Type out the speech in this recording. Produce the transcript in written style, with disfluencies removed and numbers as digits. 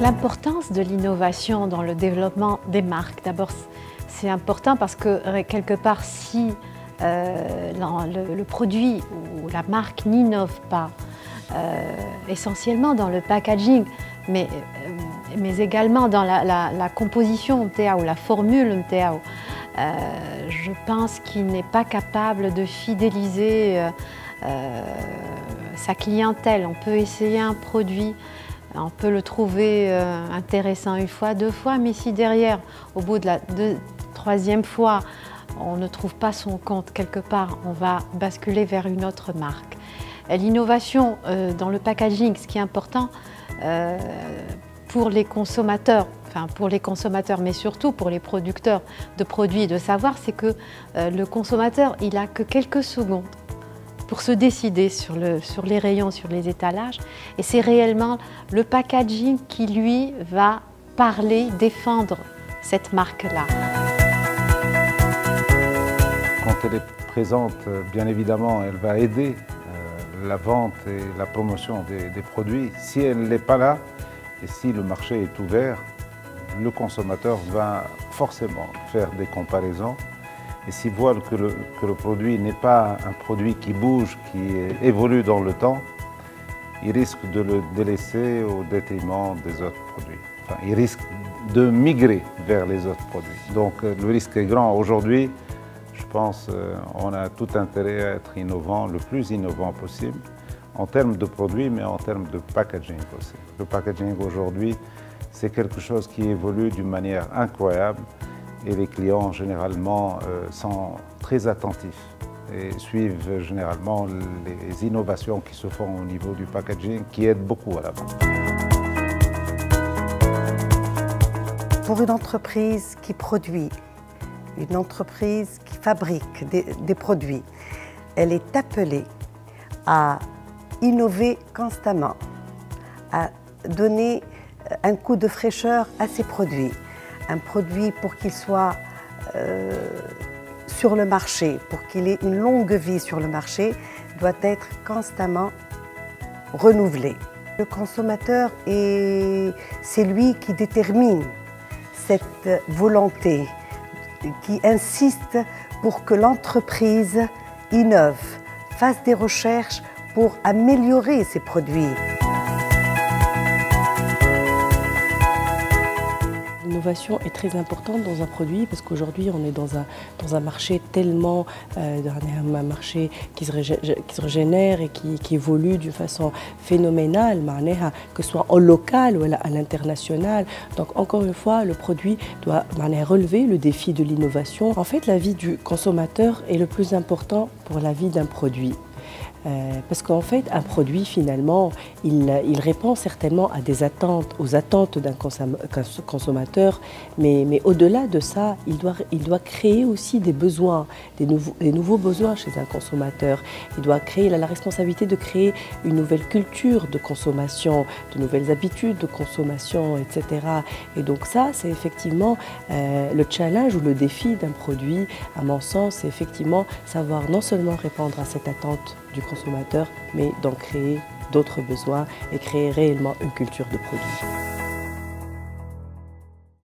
L'importance de l'innovation dans le développement des marques. D'abord, c'est important parce que quelque part, si le produit ou la marque n'innove pas, essentiellement dans le packaging, mais également dans la composition MTA ou la formule MTA, je pense qu'il n'est pas capable de fidéliser sa clientèle. On peut essayer un produit, on peut le trouver intéressant une fois, deux fois, mais si derrière, au bout de la troisième fois, on ne trouve pas son compte quelque part, on va basculer vers une autre marque. L'innovation dans le packaging, ce qui est important pour les consommateurs, mais surtout pour les producteurs de produits, de savoir, c'est que le consommateur, il n'a que quelques secondes pour se décider sur les rayons, sur les étalages. Et c'est réellement le packaging qui, lui, va parler, défendre cette marque-là. Quand elle est présente, bien évidemment, elle va aider la vente et la promotion des produits. Si elle n'est pas là, et si le marché est ouvert, le consommateur va forcément faire des comparaisons. Et s'il voit que le produit n'est pas un produit qui bouge, qui évolue dans le temps, il risque de le délaisser au détriment des autres produits. Enfin, il risque de migrer vers les autres produits. Donc le risque est grand. Aujourd'hui, je pense qu'on a tout intérêt à être innovant, le plus innovant possible, en termes de produits, mais en termes de packaging aussi. Le packaging aujourd'hui, c'est quelque chose qui évolue d'une manière incroyable. Et les clients, généralement, sont très attentifs et suivent généralement les innovations qui se font au niveau du packaging, qui aident beaucoup à la vente. Pour une entreprise qui produit, une entreprise qui fabrique des produits, elle est appelée à innover constamment, à donner un coup de fraîcheur à ses produits. Un produit, pour qu'il soit sur le marché, pour qu'il ait une longue vie sur le marché, doit être constamment renouvelé. Le consommateur, c'est lui qui détermine cette volonté, qui insiste pour que l'entreprise innove, fasse des recherches pour améliorer ses produits. L'innovation est très importante dans un produit parce qu'aujourd'hui on est dans un marché tellement, un marché qui se régénère et qui évolue d'une façon phénoménale, que ce soit en local ou à l'international. Donc encore une fois, le produit doit relever le défi de l'innovation. En fait, la vie du consommateur est le plus important pour la vie d'un produit. Parce qu'en fait, un produit, finalement, il répond certainement à des attentes, aux attentes d'un consommateur, mais au-delà de ça, il doit créer aussi des besoins, des nouveaux besoins chez un consommateur. Il a la responsabilité de créer une nouvelle culture de consommation, de nouvelles habitudes de consommation, etc. Et donc ça, c'est effectivement le challenge ou le défi d'un produit, à mon sens, c'est effectivement savoir non seulement répondre à cette attente du consommateur, mais d'en créer d'autres besoins et créer réellement une culture de produit.